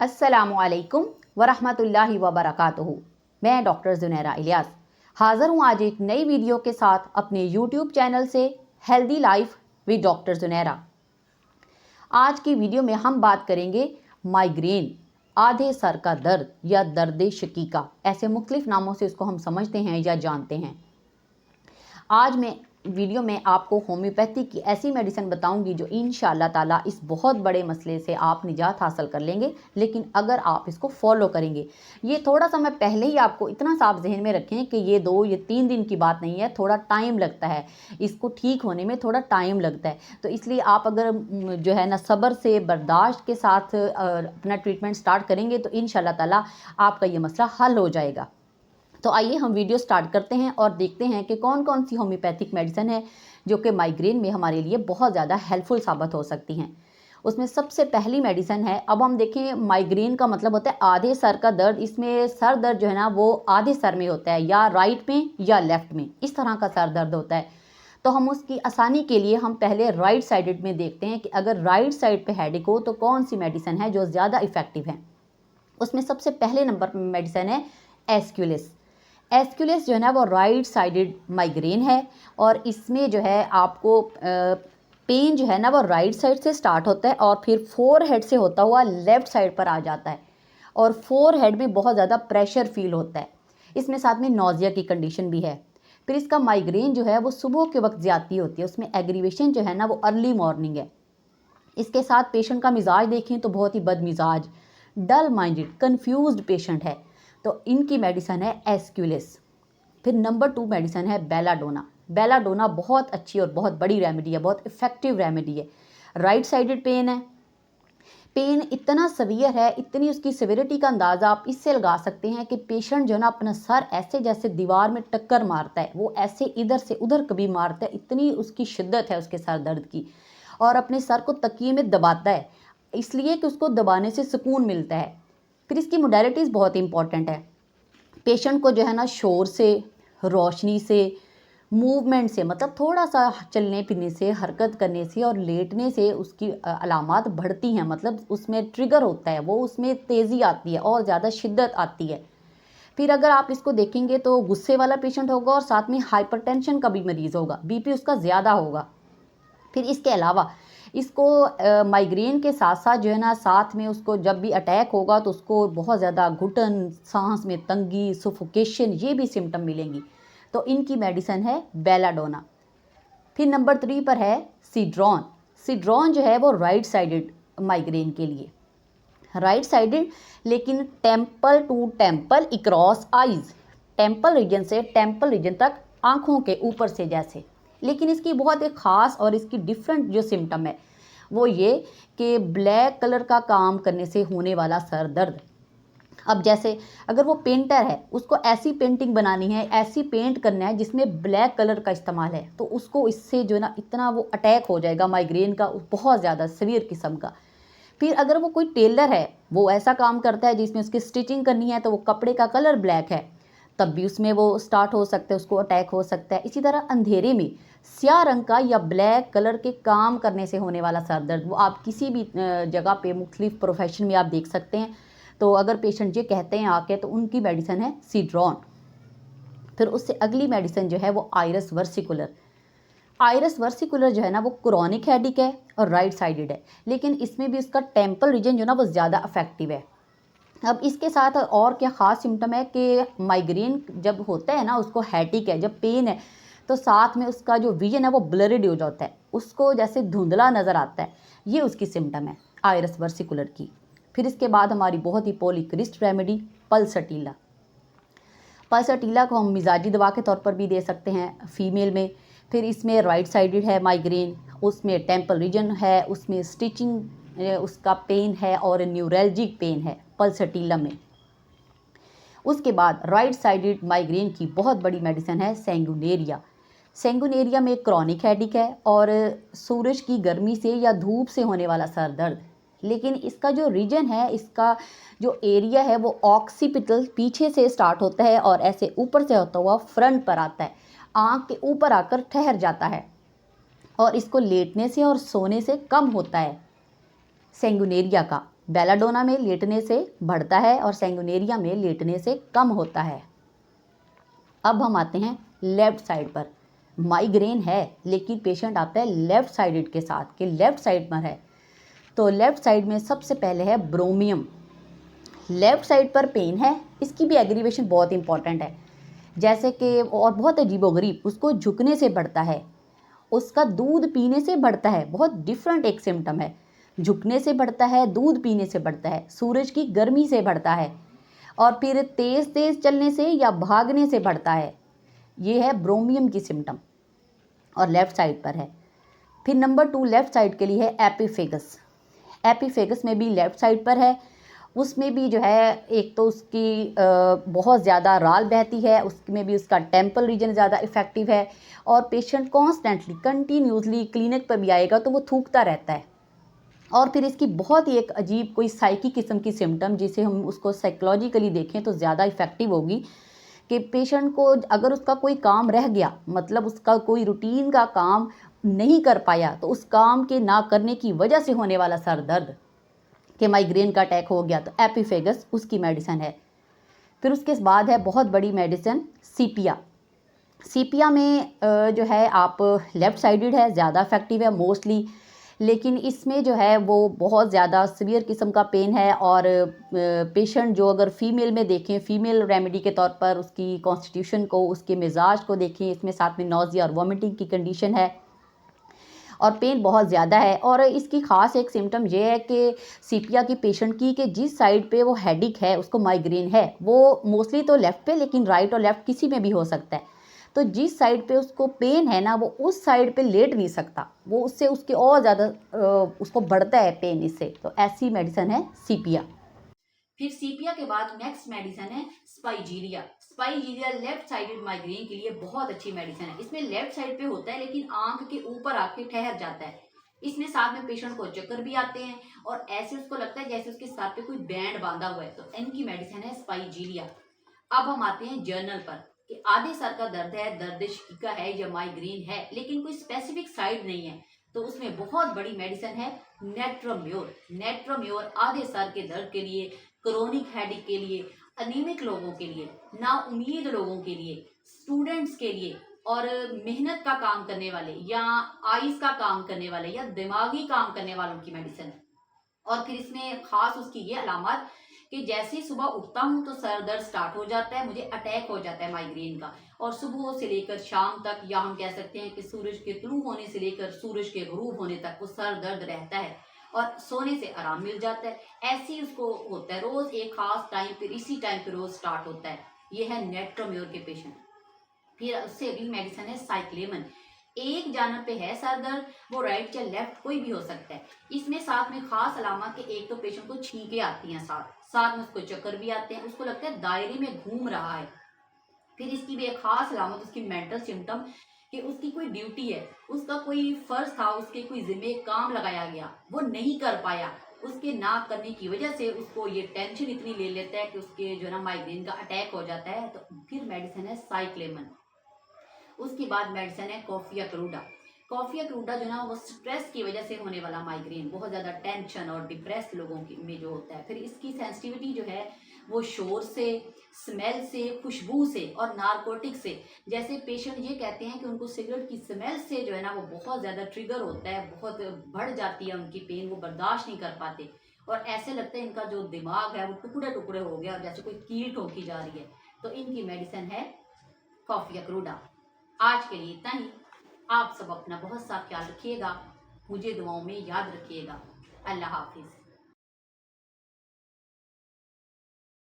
अस्सलामुअलैकुम वरहमतुल्लाहि वबरकातुहू। मैं डॉक्टर ज़ुनैरा इलियास हाज़िर हूँ आज एक नई वीडियो के साथ अपने यूट्यूब चैनल से healthy life with doctor Zunaira. आज की वीडियो में हम बात करेंगे माइग्रेन, आधे सर का दर्द या दर्द शकीका, ऐसे मुख्तलिफ नामों से इसको हम समझते हैं या जानते हैं। आज मैं वीडियो में आपको होम्योपैथी की ऐसी मेडिसिन बताऊंगी जो इंशाअल्लाह ताला इस बहुत बड़े मसले से आप निजात हासिल कर लेंगे, लेकिन अगर आप इसको फॉलो करेंगे। ये थोड़ा सा मैं पहले ही आपको इतना साफ जहन में रखें कि ये 2 या 3 दिन की बात नहीं है, थोड़ा टाइम लगता है, इसको ठीक होने में थोड़ा टाइम लगता है। तो इसलिए आप अगर जो है ना सब्र से बर्दाश्त के साथ अपना ट्रीटमेंट स्टार्ट करेंगे तो इंशाअल्लाह ताला आपका ये मसला हल हो जाएगा। तो आइए हम वीडियो स्टार्ट करते हैं और देखते हैं कि कौन कौन सी होम्योपैथिक मेडिसिन है जो कि माइग्रेन में हमारे लिए बहुत ज़्यादा हेल्पफुल साबित हो सकती हैं। उसमें सबसे पहली मेडिसिन है, अब हम देखें माइग्रेन का मतलब होता है आधे सर का दर्द। इसमें सर दर्द जो है ना वो आधे सर में होता है, या राइट में या लेफ्ट में, इस तरह का सर दर्द होता है। तो हम उसकी आसानी के लिए हम पहले राइट साइडेड में देखते हैं कि अगर राइट साइड पे हेडेक हो तो कौन सी मेडिसिन है जो ज़्यादा इफ़ेक्टिव है। उसमें सबसे पहले नंबर पर मेडिसिन है एस्क्यूलिस। एस्क्यूलिस जो है ना वो राइट साइडेड माइग्रेन है, और इसमें जो है आपको पेन जो है ना वो राइट साइड से स्टार्ट होता है और फिर फोरहेड से होता हुआ लेफ़्ट साइड पर आ जाता है, और फोरहेड में बहुत ज़्यादा प्रेशर फील होता है। इसमें साथ में नोज़िया की कंडीशन भी है। फिर इसका माइग्रेन जो है वो सुबह के वक्त ज़्यादती होती है, उसमें एग्रीवेशन जो है ना वो अर्ली मॉर्निंग है। इसके साथ पेशेंट का मिजाज देखें तो बहुत ही बदमिजाज, डल माइंडेड, कन्फ्यूज्ड पेशेंट है। तो इनकी मेडिसिन है एस्क्यूलिस। फिर नंबर 2 मेडिसिन है बेलाडोना। बेलाडोना बहुत अच्छी और बहुत बड़ी रेमेडी है, बहुत इफ़ेक्टिव रेमेडी है। राइट साइडेड पेन है, पेन इतना सवियर है, इतनी उसकी सिविरिटी का अंदाज़ा आप इससे लगा सकते हैं कि पेशेंट जो है ना अपना सर ऐसे जैसे दीवार में टक्कर मारता है, वो ऐसे इधर से उधर कभी मारता है, इतनी उसकी शिद्दत है उसके सर दर्द की। और अपने सर को तकिए में दबाता है, इसलिए कि उसको दबाने से सुकून मिलता है। फिर इसकी मोडेलिटीज़ बहुत इंपॉर्टेंट है। पेशेंट को जो है ना शोर से, रोशनी से, मूवमेंट से, मतलब थोड़ा सा चलने फिरने से, हरकत करने से और लेटने से उसकी अलामात बढ़ती हैं, मतलब उसमें ट्रिगर होता है, वो उसमें तेज़ी आती है और ज़्यादा शिद्दत आती है। फिर अगर आप इसको देखेंगे तो गुस्से वाला पेशेंट होगा और साथ में हाइपरटेंशन का भी मरीज़ होगा, बीपी उसका ज़्यादा होगा। फिर इसके अलावा इसको माइग्रेन के साथ साथ जो है ना साथ में उसको जब भी अटैक होगा तो उसको बहुत ज़्यादा घुटन, सांस में तंगी, सफोकेशन, ये भी सिम्टम मिलेंगी। तो इनकी मेडिसिन है बेलाडोना। फिर नंबर 3 पर है सिड्रॉन। सिड्रॉन जो है वो राइट साइडेड माइग्रेन के लिए, राइट साइडेड, लेकिन temple to temple across eyes, temple region से टेम्पल रीजन तक, आँखों के ऊपर से जैसे। लेकिन इसकी बहुत एक ख़ास और इसकी डिफरेंट जो सिम्टम है वो ये कि ब्लैक कलर का काम करने से होने वाला सर दर्द। अब जैसे अगर वो पेंटर है, उसको ऐसी पेंटिंग बनानी है, ऐसी पेंट करना है जिसमें ब्लैक कलर का इस्तेमाल है, तो उसको इससे जो है ना इतना वो अटैक हो जाएगा माइग्रेन का, बहुत ज़्यादा सीवियर किस्म का। फिर अगर वो कोई टेलर है, वो ऐसा काम करता है जिसमें उसकी स्टिचिंग करनी है, तो वो कपड़े का कलर ब्लैक है, तब भी उसमें वो स्टार्ट हो सकता है, उसको अटैक हो सकता है। इसी तरह अंधेरे में स्याह रंग का या ब्लैक कलर के काम करने से होने वाला सर दर्द, वो आप किसी भी जगह पे मुख्तलिफ प्रोफेशन में आप देख सकते हैं। तो अगर पेशेंट ये कहते हैं आके तो उनकी मेडिसिन है सिड्रॉन। फिर उससे अगली मेडिसिन जो है वो आइरस वर्सिकुलर। आइरस वर्सिकुलर जो है ना वो क्रोनिक हेडेक है और राइट साइडेड है, लेकिन इसमें भी उसका टेम्पल रीजन जो ना वो ज़्यादा अफेक्टिव है। अब इसके साथ और क्या ख़ास सिम्टम है कि माइग्रेन जब होता है ना, उसको हेडेक है, जब पेन है, तो साथ में उसका जो विजन है वो ब्लरिड हो जाता है, उसको जैसे धुंधला नज़र आता है। ये उसकी सिम्टम है आइरस वर्सिकुलर की। फिर इसके बाद हमारी बहुत ही पॉलीक्रिस्ट रेमेडी पल्सटीला। पल्सटीला को हम मिजाजी दवा के तौर पर भी दे सकते हैं फीमेल में। फिर इसमें राइट साइडेड है माइग्रेन, उसमें टेम्पल रीजन है, उसमें स्टिचिंग उसका पेन है और न्यूरल्जिक पेन है पल्सटीला में। उसके बाद राइट साइडेड माइग्रेन की बहुत बड़ी मेडिसिन है सेंगुनेरिया। सेंगुनेरिया में क्रॉनिक हेडेक है और सूरज की गर्मी से या धूप से होने वाला सर दर्द, लेकिन इसका जो रीजन है, इसका जो एरिया है वो ऑक्सीपिटल पीछे से स्टार्ट होता है और ऐसे ऊपर से होता हुआ फ्रंट पर आता है, आँख के ऊपर आकर ठहर जाता है, और इसको लेटने से और सोने से कम होता है सेंगुनेरिया का। बेलाडोना में लेटने से बढ़ता है और सैंगुनेरिया में लेटने से कम होता है। अब हम आते हैं लेफ्ट साइड पर। माइग्रेन है लेकिन पेशेंट आता है लेफ्ट साइडेड के साथ कि लेफ्ट साइड पर है, तो लेफ्ट साइड में सबसे पहले है ब्रोमियम। लेफ्ट साइड पर पेन है, इसकी भी एग्रीवेशन बहुत इंपॉर्टेंट है, जैसे कि और बहुत अजीबोगरीब, उसको झुकने से बढ़ता है, उसका दूध पीने से बढ़ता है। बहुत डिफरेंट एक सिम्टम है, झुकने से बढ़ता है, दूध पीने से बढ़ता है, सूरज की गर्मी से बढ़ता है, और फिर तेज़ तेज़ चलने से या भागने से बढ़ता है। ये है ब्रोमियम की सिम्टम और लेफ़्ट साइड पर है। फिर नंबर 2 लेफ़्ट साइड के लिए है एपिफेगस। एपिफेगस में भी लेफ़्ट साइड पर है, उसमें भी जो है एक तो उसकी बहुत ज़्यादा राल बहती है, उसमें भी उसका टेम्पल रीजन ज़्यादा इफ़ेक्टिव है, और पेशेंट कॉन्स्टेंटली कंटिन्यूसली क्लिनिक पर भी आएगा तो वो थूकता रहता है। और फिर इसकी बहुत ही एक अजीब कोई साइकी किस्म की सिम्टम, जिसे हम उसको साइकोलॉजिकली देखें तो ज़्यादा इफ़ेक्टिव होगी, कि पेशेंट को अगर उसका कोई काम रह गया, मतलब उसका कोई रूटीन का काम नहीं कर पाया, तो उस काम के ना करने की वजह से होने वाला सर दर्द, कि माइग्रेन का अटैक हो गया, तो एपिफेगस उसकी मेडिसिन है। फिर उसके बाद है बहुत बड़ी मेडिसिन सीपिया। सीपिया में जो है आप लेफ़्ट साइडेड है, ज़्यादा इफ़ेक्टिव है मोस्टली, लेकिन इसमें जो है वो बहुत ज़्यादा सीवियर किस्म का पेन है, और पेशेंट जो अगर फ़ीमेल में देखें, फ़ीमेल रेमेडी के तौर पर उसकी कॉन्स्टिट्यूशन को, उसके मिजाज को देखें, इसमें साथ में नौजिया और वॉमिटिंग की कंडीशन है और पेन बहुत ज़्यादा है। और इसकी ख़ास एक सिम्टम ये है कि सीपिया की पेशेंट की कि जिस साइड पे वो हेडिक है, उसको माइग्रेन है, वो मोस्टली तो लेफ़्ट पे, लेकिन राइट और लेफ़्ट किसी में भी हो सकता है। तो जिस साइड पे उसको पेन है ना, वो उस साइड पे लेट नहीं सकता, वो उससे उसके और ज़्यादा उसको बढ़ता है पेन इससे। तो ऐसी मेडिसिन है सीपिया। फिर सीपिया के बाद नेक्स्ट मेडिसिन है स्पाइजीरिया। स्पाइजीरिया लेफ्ट साइडेड माइग्रेन के लिए बहुत अच्छी मेडिसिन है। इसमें लेफ्ट साइड पे होता है, लेकिन आंख के ऊपर आके ठहर जाता है। इसमें साथ में पेशेंट को चक्कर भी आते हैं और ऐसे उसको लगता है जैसे उसके सर पे कोई बैंड बांधा हुआ है। तो इनकी मेडिसिन है स्पाइजीरिया। अब हम आते हैं जर्नल पर कि आधे सर का दर्द है, दर्द शिका है या माइग्रेन है, लेकिन कोई स्पेसिफिक साइड नहीं है, तो उसमें बहुत बड़ी मेडिसिन है नेट्रोम्योर। नेट्रोम्योर आधे सर के दर्द के लिए, क्रोनिक हेडेक के लिए, अनीमिक लोगों के लिए, नाउम्मीद लोगों के लिए, स्टूडेंट्स के लिए, और मेहनत का काम करने वाले या आइज का काम करने वाले या दिमागी काम करने वालों की मेडिसिन है। और फिर इसमें खास उसकी ये अलामत कि जैसे ही सुबह उठता हूँ तो सर दर्द स्टार्ट हो जाता है, मुझे अटैक हो जाता है माइग्रेन का, और सुबह से लेकर शाम तक, या हम कह सकते हैं कि सूरज के तुलू होने से लेकर सूरज के गुरूब होने तक वो सर दर्द रहता है, और सोने से आराम मिल जाता है। ऐसे ही उसको होता है, रोज एक खास टाइम पर इसी टाइम पर रोज स्टार्ट होता है। ये है नेट्रोम्योर के पेशेंट। फिर उससे अगली मेडिसिन है साइक्लेमन। एक जानब पे है सर दर्द, वो राइट या लेफ्ट कोई भी हो सकता है। इसमें साथ में खास अलामत कि एक तो पेशेंट को छींके आती हैं, साथ में उसको चक्कर भी आते हैं, उसको लगता है दायरे में घूम रहा है। फिर इसकी भी एक खास अलामत उसकी मेंटल सिम्टम कि उसकी कोई ड्यूटी है, उसका कोई फर्ज था, उसके कोई जिम्मे काम लगाया गया, वो नहीं कर पाया, उसके ना करने की वजह से उसको ये टेंशन इतनी ले लेता है कि उसके जो है ना माइग्रेन का अटैक हो जाता है। तो फिर मेडिसिन है साइक्लेमन। उसके बाद मेडिसिन है कॉफिया क्रूडा। कॉफिया क्रूडा जो ना वो स्ट्रेस की वजह से होने वाला माइग्रेन, बहुत ज़्यादा टेंशन और डिप्रेस लोगों की में जो होता है। फिर इसकी सेंसिटिविटी जो है वो शोर से, स्मेल से, खुशबू से और नारकोटिक से। जैसे पेशेंट ये कहते हैं कि उनको सिगरेट की स्मेल से जो है ना वो बहुत ज़्यादा ट्रिगर होता है, बहुत बढ़ जाती है उनकी पेन, वो बर्दाश्त नहीं कर पाते, और ऐसे लगता है इनका जो दिमाग है वो टुकड़े टुकड़े हो गया और जैसे कोई कील ठोकी जा रही है। तो इनकी मेडिसिन है कॉफिया क्रूडा। आज के लिए इतना ही। आप सब अपना बहुत सा ख्याल रखिएगा, मुझे दुआओं में याद रखिएगा। अल्लाह हाफिज़।